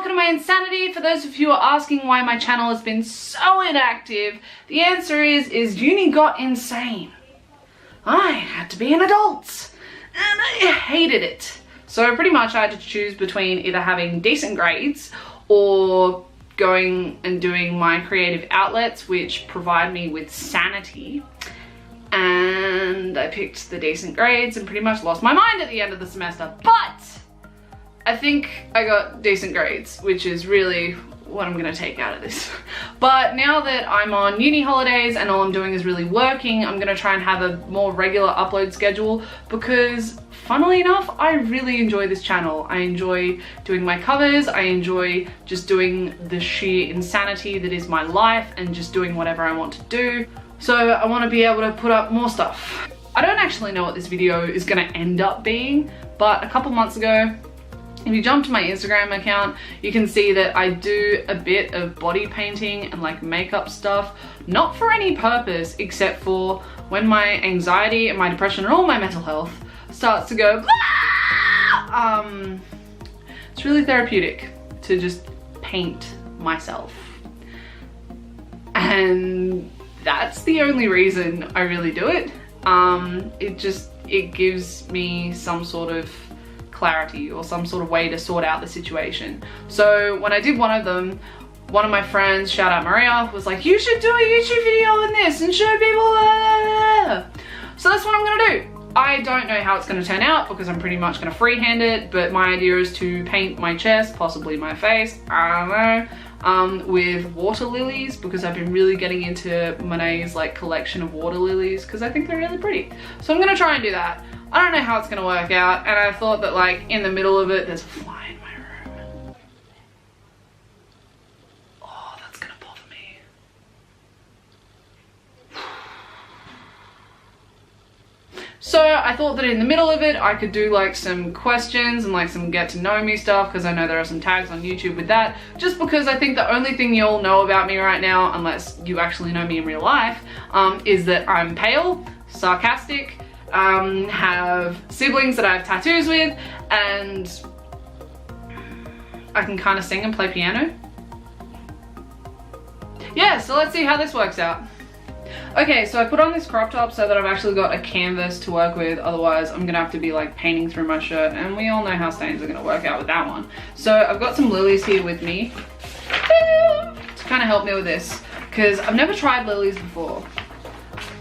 welcome to my insanity. For those of you who are asking why my channel has been so inactive, the answer is uni got insane. I had to be an adult and I hated it. So pretty much I had to choose between either having decent grades or going and doing my creative outlets, which provide me with sanity. And I picked the decent grades and pretty much lost my mind at the end of the semester. But I think I got decent grades, which is really what I'm gonna take out of this. But now that I'm on uni holidays and all I'm doing is really working, I'm gonna try and have a more regular upload schedule because funnily enough, I really enjoy this channel. I enjoy doing my covers, I enjoy just doing the sheer insanity that is my life and just doing whatever I want to do. So I want to be able to put up more stuff. I don't actually know what this video is gonna end up being, but a couple months ago, if you jump to my Instagram account, you can see that I do a bit of body painting and like makeup stuff, not for any purpose except for when my anxiety and my depression and all my mental health starts to go blah! It's really therapeutic to just paint myself. And that's the only reason I really do it. It gives me some sort of clarity or some sort of way to sort out the situation. So when I did one of them, one of my friends, shout out Maria, was like, you should do a YouTube video on this and show people. So that's what I'm gonna do. I don't know how it's gonna turn out because I'm pretty much gonna freehand it, but my idea is to paint my chest, possibly my face, I don't know, with water lilies because I've been really getting into Monet's like collection of water lilies because I think they're really pretty. So I'm gonna try and do that. I don't know how it's gonna work out, and I thought that like in the middle of it, there's a fly in my room. Oh, that's gonna bother me. So I thought that in the middle of it, I could do like some questions and like some get to know me stuff because I know there are some tags on YouTube with that. Just because I think the only thing you'll know about me right now, unless you actually know me in real life, is that I'm pale, sarcastic, have siblings that I have tattoos with, and I can kind of sing and play piano. Yeah, so let's see how this works out. Okay, so I put on this crop top so that I've actually got a canvas to work with, otherwise I'm gonna have to be like painting through my shirt, and we all know how stains are gonna work out with that one. So I've got some lilies here with me to kind of help me with this, because I've never tried lilies before.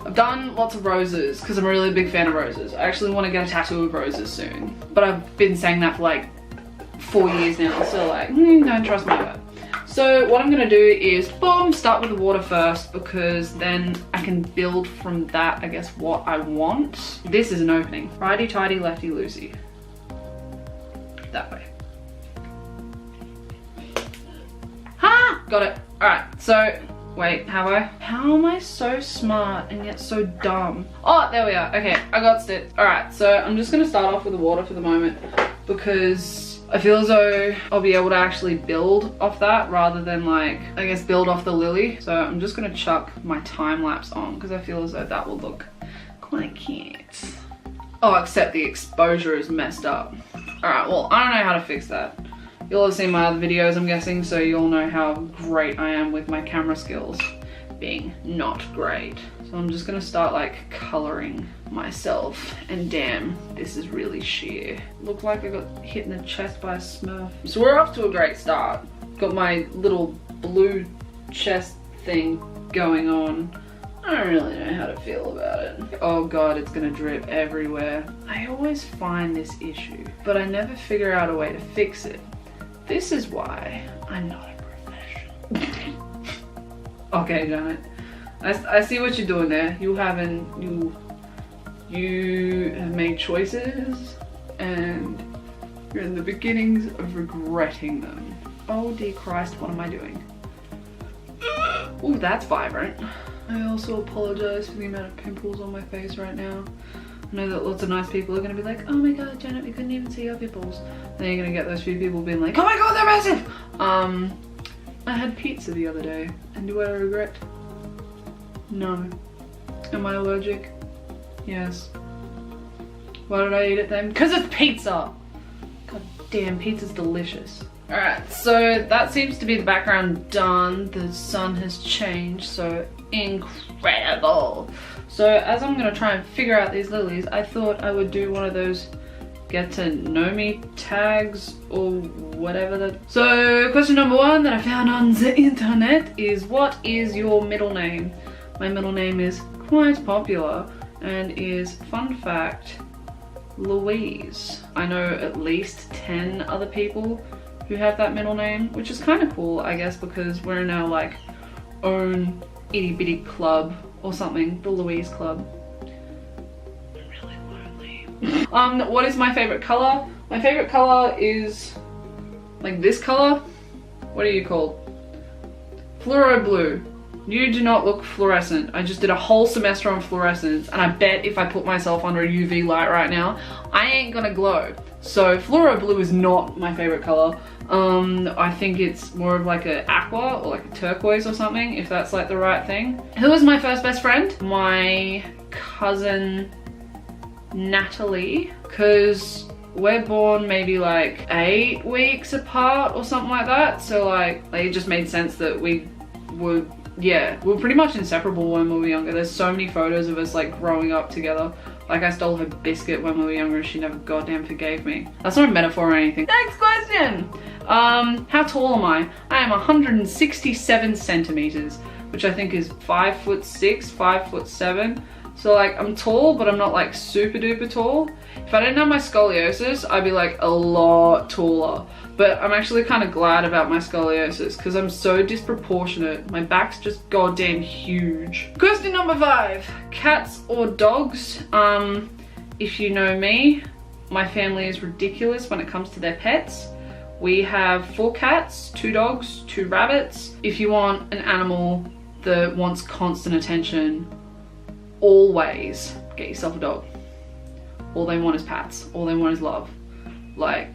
I've done lots of roses because I'm a really big fan of roses. I actually want to get a tattoo of roses soon, but I've been saying that for like 4 years now, so like, don't trust my gut. So what I'm gonna do is, boom, start with the water first because then I can build from that, I guess, what I want. This is an opening. Righty tighty, lefty loosey. That way. Ha! Got it. All right, so wait, have I? How am I so smart and yet so dumb? Oh, there we are. Okay, I got it. All right, so I'm just gonna start off with the water for the moment because I feel as though I'll be able to actually build off that rather than like, I guess, build off the lily. So I'm just gonna chuck my time lapse on because I feel as though that will look quite cute. Oh, except the exposure is messed up. All right, well, I don't know how to fix that. You'll have seen my other videos, I'm guessing, so you'll know how great I am with my camera skills being not great. So I'm just gonna start like coloring myself, and damn, this is really sheer. Looked like I got hit in the chest by a smurf. So we're off to a great start. Got my little blue chest thing going on. I don't really know how to feel about it. Oh God, it's gonna drip everywhere. I always find this issue, but I never figure out a way to fix it. This is why I'm not a professional. Okay, Janet. I see what you're doing there. You have made choices and you're in the beginnings of regretting them. Oh dear Christ, what am I doing? Oh, that's vibrant. I also apologize for the amount of pimples on my face right now. I know that lots of nice people are gonna be like, oh my God, Janet, we couldn't even see your pimples. Then you're gonna get those few people being like, oh my God, they're massive! I had pizza the other day, and do I regret? No. Am I allergic? Yes. Why did I eat it then? Because it's pizza! God damn, pizza's delicious. Alright, so that seems to be the background done. The sun has changed, so incredible. So as I'm gonna try and figure out these lilies, I thought I would do one of those get to know me tags or whatever that. So question number 1 that I found on the internet is, what is your middle name? My middle name is quite popular and is, fun fact, Louise. I know at least 10 other people who have that middle name, which is kind of cool, I guess, because we're in our like own itty bitty club or something, the Louise Club. I'm really lonely. What is my favorite color? My favorite color is like this color. What are you called? Fluoro blue. You do not look fluorescent. I just did a whole semester on fluorescence, and I bet if I put myself under a UV light right now, I ain't gonna glow. So fluoro blue is not my favorite color. I think it's more of like a aqua or like a turquoise or something, if that's like the right thing. Who was my first best friend? My cousin Natalie, because we're born maybe like 8 weeks apart or something like that. So like it just made sense that we were, yeah, we were pretty much inseparable when we were younger. There's so many photos of us like growing up together. Like I stole her biscuit when we were younger and she never goddamn forgave me. That's not a metaphor or anything. Next question. How tall am I? I am 167 centimeters, which I think is 5'6", 5'7". So like I'm tall, but I'm not like super duper tall. If I didn't have my scoliosis, I'd be like a lot taller. But I'm actually kind of glad about my scoliosis because I'm so disproportionate. My back's just goddamn huge. Question number 5, cats or dogs? If you know me, my family is ridiculous when it comes to their pets. We have 4 cats, 2 dogs, 2 rabbits. If you want an animal that wants constant attention, always get yourself a dog. All they want is pats. All they want is love. Like,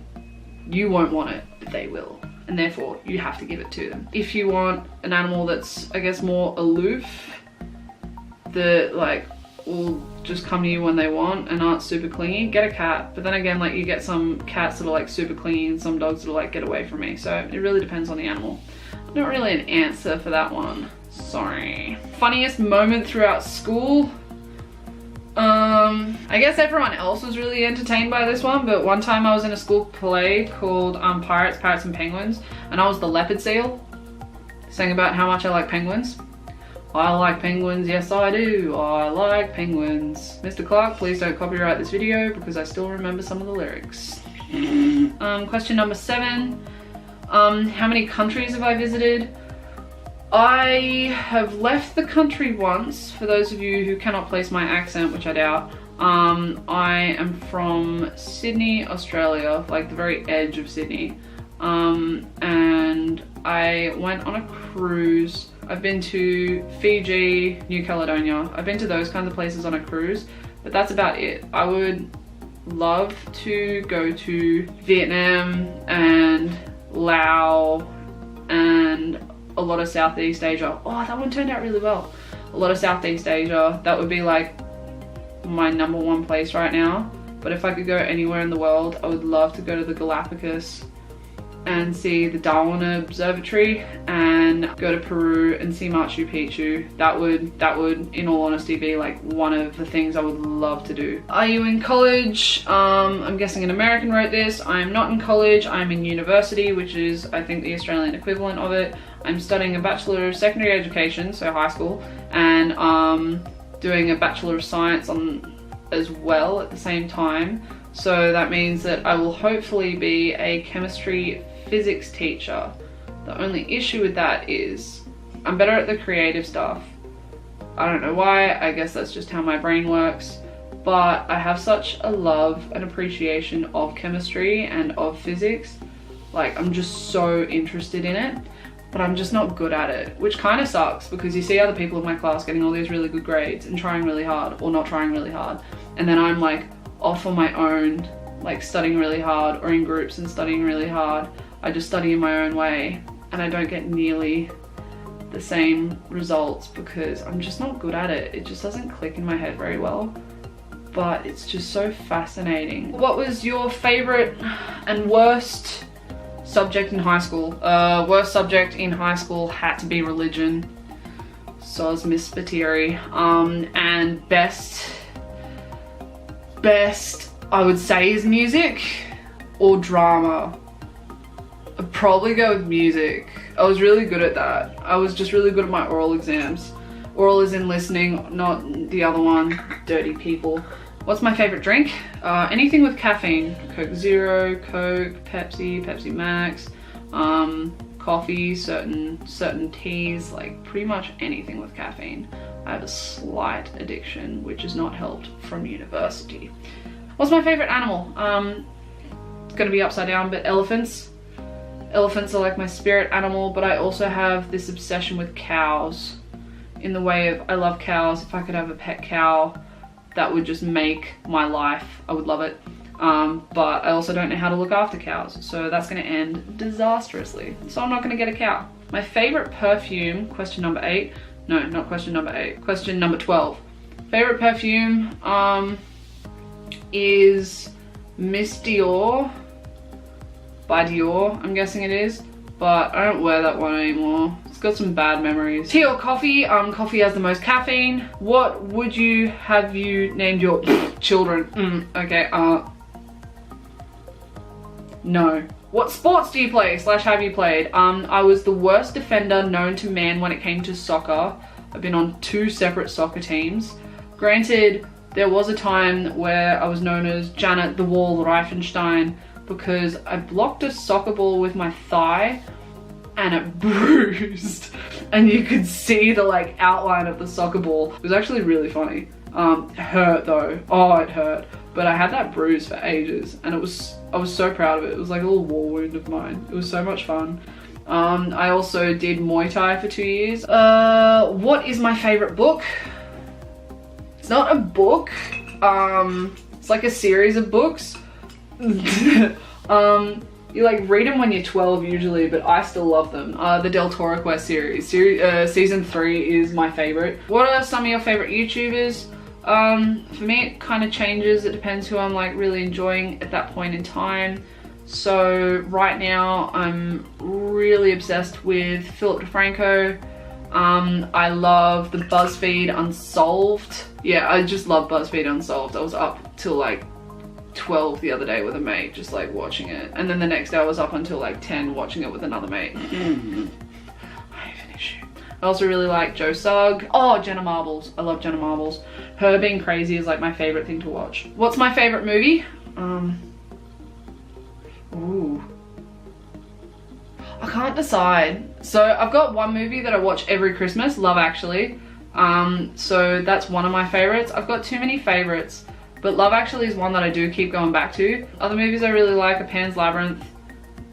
you won't want it, but they will. And therefore, you have to give it to them. If you want an animal that's, I guess, more aloof, that like will just come to you when they want and aren't super clingy, get a cat. But then again, like you get some cats that are like super clingy and some dogs that are like, get away from me. So it really depends on the animal. Not really an answer for that one. Sorry. Funniest moment throughout school? I guess everyone else was really entertained by this one, but one time I was in a school play called Pirates, Parrots and Penguins, and I was the leopard seal, sang about how much I like penguins. I like penguins, yes I do, I like penguins. Mr. Clark, please don't copyright this video because I still remember some of the lyrics. Question number 7, how many countries have I visited? I have left the country once, for those of you who cannot place my accent, which I doubt. I am from Sydney, Australia, like the very edge of Sydney. And I went on a cruise. I've been to Fiji, New Caledonia. I've been to those kinds of places on a cruise, but that's about it. I would love to go to Vietnam and Laos and a lot of Southeast Asia. Oh, that one turned out really well. A lot of Southeast Asia. That would be like my number 1 place right now. But if I could go anywhere in the world, I would love to go to the Galapagos and see the Darwin Observatory and go to Peru and see Machu Picchu. That would, in all honesty, be like one of the things I would love to do. Are you in college? I'm guessing an American wrote this. I'm not in college, I'm in university, which is, I think, the Australian equivalent of it. I'm studying a Bachelor of Secondary Education, so high school, and doing a Bachelor of Science as well at the same time. So that means that I will hopefully be a chemistry physics teacher. The only issue with that is I'm better at the creative stuff. I don't know why, I guess that's just how my brain works, but I have such a love and appreciation of chemistry and of physics. Like, I'm just so interested in it, but I'm just not good at it, which kind of sucks because you see other people in my class getting all these really good grades and trying really hard or not trying really hard, and then I'm like off on my own, like studying really hard, or in groups and studying really hard. I just study in my own way and I don't get nearly the same results because I'm just not good at it. It just doesn't click in my head very well. but it's just so fascinating. What was your favorite and worst subject in high school? Worst subject in high school had to be religion. So I was Miss Spiteri. And best I would say is music or drama. I'd probably go with music. I was really good at that. I was just really good at my oral exams. Oral is in listening, not the other one, dirty people. What's my favorite drink? Anything with caffeine. Coke Zero, Coke, Pepsi, Pepsi Max, coffee, certain teas, like pretty much anything with caffeine. I have a slight addiction, which has not helped from university. What's my favorite animal? It's gonna be upside down, but elephants. Elephants are like my spirit animal, but I also have this obsession with cows. In the way of, I love cows. If I could have a pet cow, that would just make my life. I would love it. But I also don't know how to look after cows, so that's gonna end disastrously. So I'm not gonna get a cow. My favorite perfume, question number 8. No, not question number 8. Question number 12. Favorite perfume is Miss Dior by Dior, I'm guessing it is. But I don't wear that one anymore. It's got some bad memories. Tea or coffee? Coffee has the most caffeine. What would you have you named your children? Okay, no. What sports do you play / have you played? I was the worst defender known to man when it came to soccer. I've been on 2 separate soccer teams. Granted, there was a time where I was known as Janet the Wall Reifenstein because I blocked a soccer ball with my thigh and it bruised. And you could see the like outline of the soccer ball. It was actually really funny. It hurt though. Oh, it hurt. But I had that bruise for ages and I was so proud of it. It was like a little war wound of mine. It was so much fun. I also did Muay Thai for 2 years. What is my favorite book? It's not a book. It's like a series of books. You like read them when you're 12 usually, but I still love them. The Del Toro Quest series. Season 3 is my favorite. What are some of your favorite YouTubers? For me it kind of changes. It depends who I'm like really enjoying at that point in time. So right now I'm really obsessed with Philip DeFranco. I love the BuzzFeed Unsolved. Yeah, I just love BuzzFeed Unsolved. I was up till like 12 the other day with a mate, just like watching it. And then the next day I was up until like 10 watching it with another mate. I have an issue. I also really like Joe Sugg. Oh, Jenna Marbles. I love Jenna Marbles. Her being crazy is like my favorite thing to watch. What's my favorite movie? Ooh. I can't decide. So I've got one movie that I watch every Christmas, Love Actually. So that's one of my favorites. I've got too many favorites, but Love Actually is one that I do keep going back to. Other movies I really like are Pan's Labyrinth.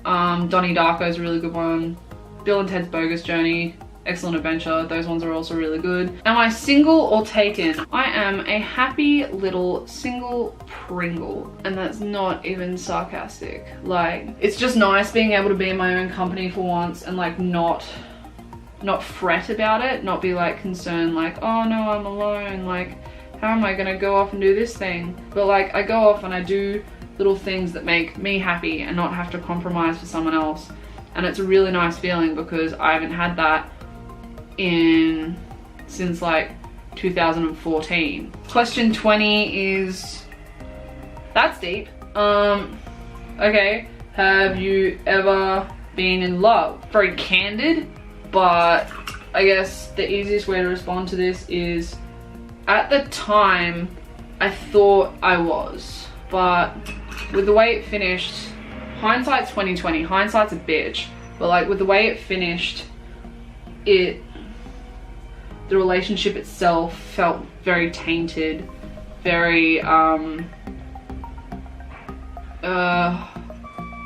Donnie Darko is a really good one. Bill and Ted's Bogus Journey. Excellent Adventure, those ones are also really good. Am I single or taken? I am a happy little single Pringle, and that's not even sarcastic. Like, it's just nice being able to be in my own company for once and like not fret about it, not be like concerned like, oh no, I'm alone, like how am I gonna go off and do this thing? But like I go off and I do little things that make me happy and not have to compromise for someone else. And it's a really nice feeling because I haven't had that since like 2014. Question 20 is, that's deep. Okay, have you ever been in love? Very candid, but I guess the easiest way to respond to this is, at the time I thought I was, but with the way it finished, hindsight's 2020, hindsight's a bitch, but like with the way it finished, the relationship itself felt very tainted, very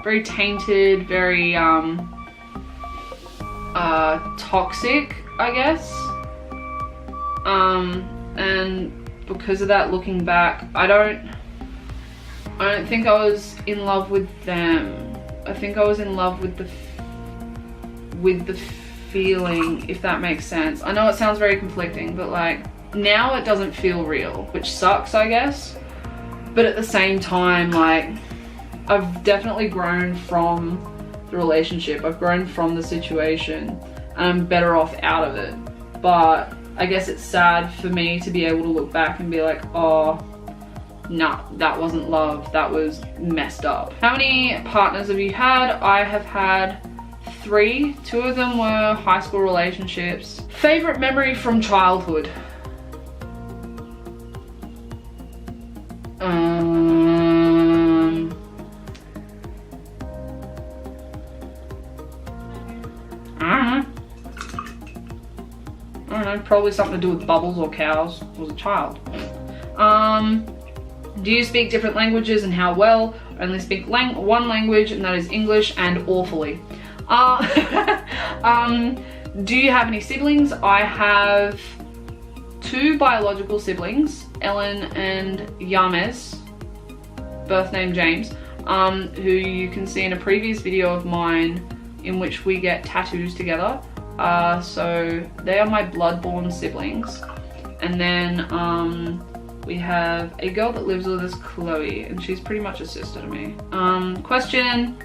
very tainted, very toxic, I guess. And because of that, looking back, I don't think I was in love with them. I think I was in love with the feeling, if that makes sense. I know it sounds very conflicting, but like now it doesn't feel real, which sucks, I guess. But at the same time, like, I've definitely grown from the relationship. I've grown from the situation, and I'm better off out of it. But I guess it's sad for me to be able to look back and be like, oh, nah, that wasn't love. That was messed up. How many partners have you had? I have had 3. 2 of them were high school relationships. Favorite memory from childhood? I don't know, probably something to do with bubbles or cows. I was a child. Do you speak different languages, and how well? I only speak one language, and that is English, and awfully. Do you have any siblings? I have 2 biological siblings, Ellen and Yames, birth name James, who you can see in a previous video of mine in which we get tattoos together. So they are my blood-born siblings. And then we have a girl that lives with us, Chloe, and she's pretty much a sister to me. Question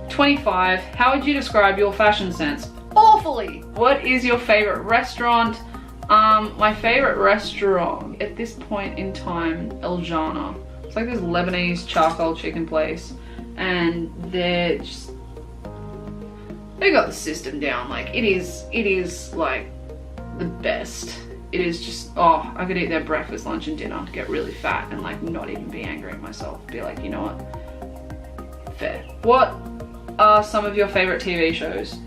25, how would you describe your fashion sense? Awfully! What is your favorite restaurant? My favorite restaurant at this point in time, El Jana. It's like this Lebanese charcoal chicken place, and they got the system down. Like, it is like the best. It is just, oh, I could eat their breakfast, lunch, and dinner, get really fat, and like not even be angry at myself. Be like, you know what? Fair. What are some of your favorite TV shows?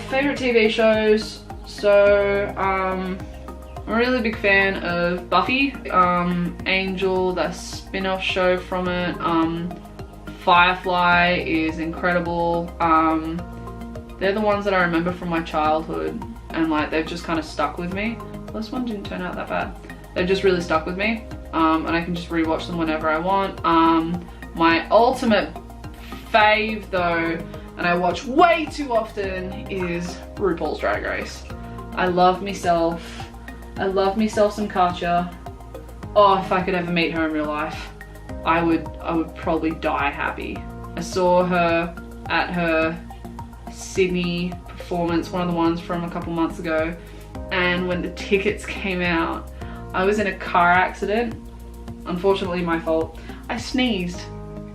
Favorite TV shows. So, I'm a really big fan of Buffy, Angel, the spin-off show from it. Firefly is incredible. They're the ones that I remember from my childhood, and like they've just kind of stuck with me. This one didn't turn out that bad. They've just really stuck with me, and I can just rewatch them whenever I want. My ultimate fave though, and I watch way too often, is RuPaul's Drag Race. I love myself some Katja. Oh, if I could ever meet her in real life, I would probably die happy. I saw her at her Sydney performance, one of the ones from a couple months ago, and when the tickets came out, I was in a car accident. Unfortunately, my fault. I sneezed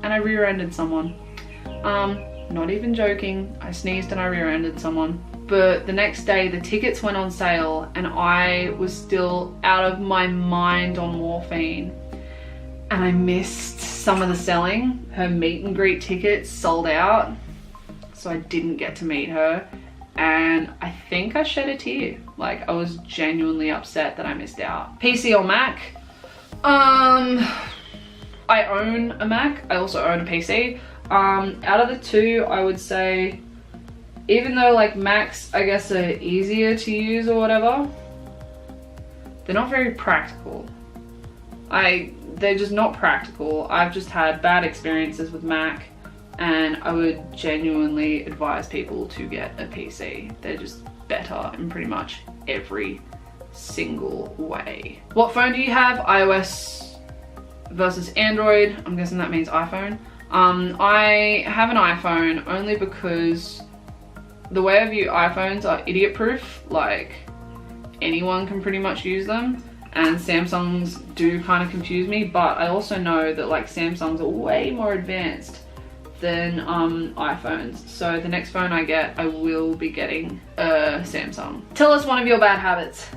and I rear-ended someone. Not even joking, I sneezed and I rear-ended someone. But the next day the tickets went on sale and I was still out of my mind on morphine. And I missed some of the selling. Her meet and greet tickets sold out, so I didn't get to meet her. And I think I shed a tear. Like, I was genuinely upset that I missed out. PC or Mac? I own a Mac. I also own a PC. Out of the two, I would say, even though like Macs, I guess, are easier to use or whatever, they're not very practical. They're just not practical. I've just had bad experiences with Mac, and I would genuinely advise people to get a PC. They're just better in pretty much every single way. What phone do you have? iOS versus Android. I'm guessing that means iPhone. I have an iPhone only because the way I view iPhones are idiot proof. Like, anyone can pretty much use them. And Samsungs do kind of confuse me, but I also know that like Samsungs are way more advanced than iPhones. So the next phone I get, I will be getting a Samsung. Tell us one of your bad habits.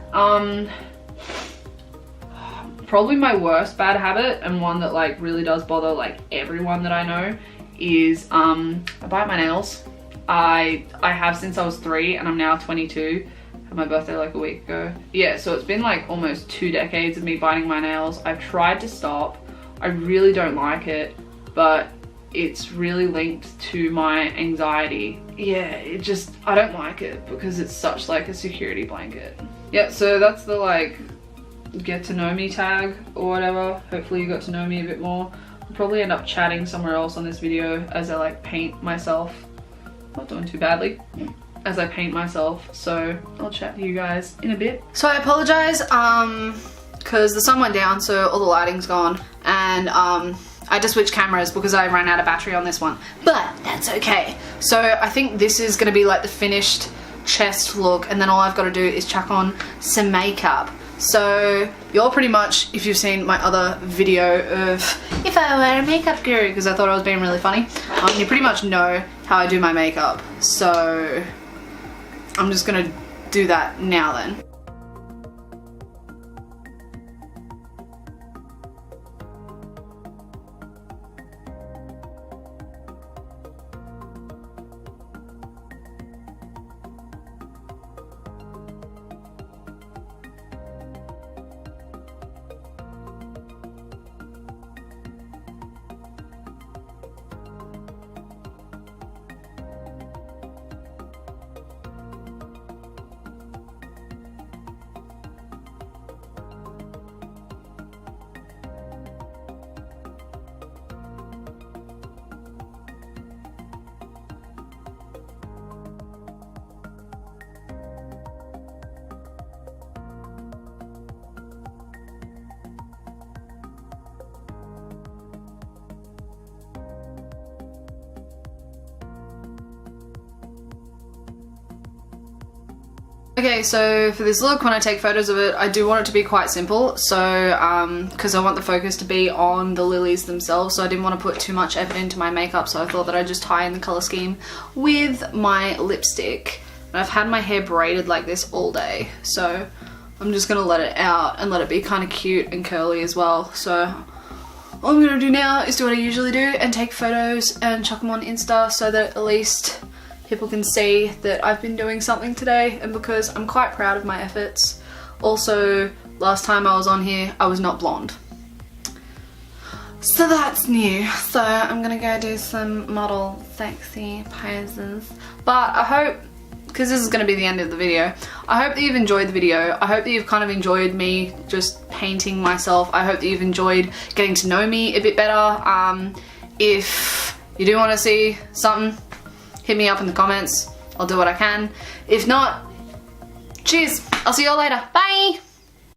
Probably my worst bad habit, and one that like really does bother like everyone that I know, is I bite my nails. I have since I was 3 and I'm now 22. Had my birthday like a week ago. Yeah, so it's been like almost 2 decades of me biting my nails. I've tried to stop. I really don't like it, but it's really linked to my anxiety. Yeah, I don't like it because it's such like a security blanket. Yeah, so that's the like get to know me tag or whatever. Hopefully you got to know me a bit more. I'll probably end up chatting somewhere else on this video as I like paint myself. Not doing too badly. as I paint myself. So I'll chat to you guys in a bit. So I apologize, because the sun went down, so all the lighting's gone, and I had to switch cameras because I ran out of battery on this one, but that's okay. So I think this is gonna be like the finished chest look, and then all I've got to do is chuck on some makeup. So you're pretty much, if you've seen my other video of if I were a makeup guru, because I thought I was being really funny, you pretty much know how I do my makeup. So I'm just gonna do that now then. Okay, so for this look, when I take photos of it, I do want it to be quite simple. So, because I want the focus to be on the lilies themselves, so I didn't want to put too much effort into my makeup, so I thought that I'd just tie in the color scheme with my lipstick. And I've had my hair braided like this all day, so I'm just gonna let it out and let it be kind of cute and curly as well. So all I'm gonna do now is do what I usually do and take photos and chuck them on Insta, so that at least people can see that I've been doing something today, and because I'm quite proud of my efforts. Also, last time I was on here, I was not blonde. So that's new. So I'm gonna go do some model sexy poses. But I hope, because this is gonna be the end of the video, I hope that you've enjoyed the video. I hope that you've kind of enjoyed me just painting myself. I hope that you've enjoyed getting to know me a bit better. If you do want to see something, hit me up in the comments. I'll do what I can. If not, cheers. I'll see you all later. Bye.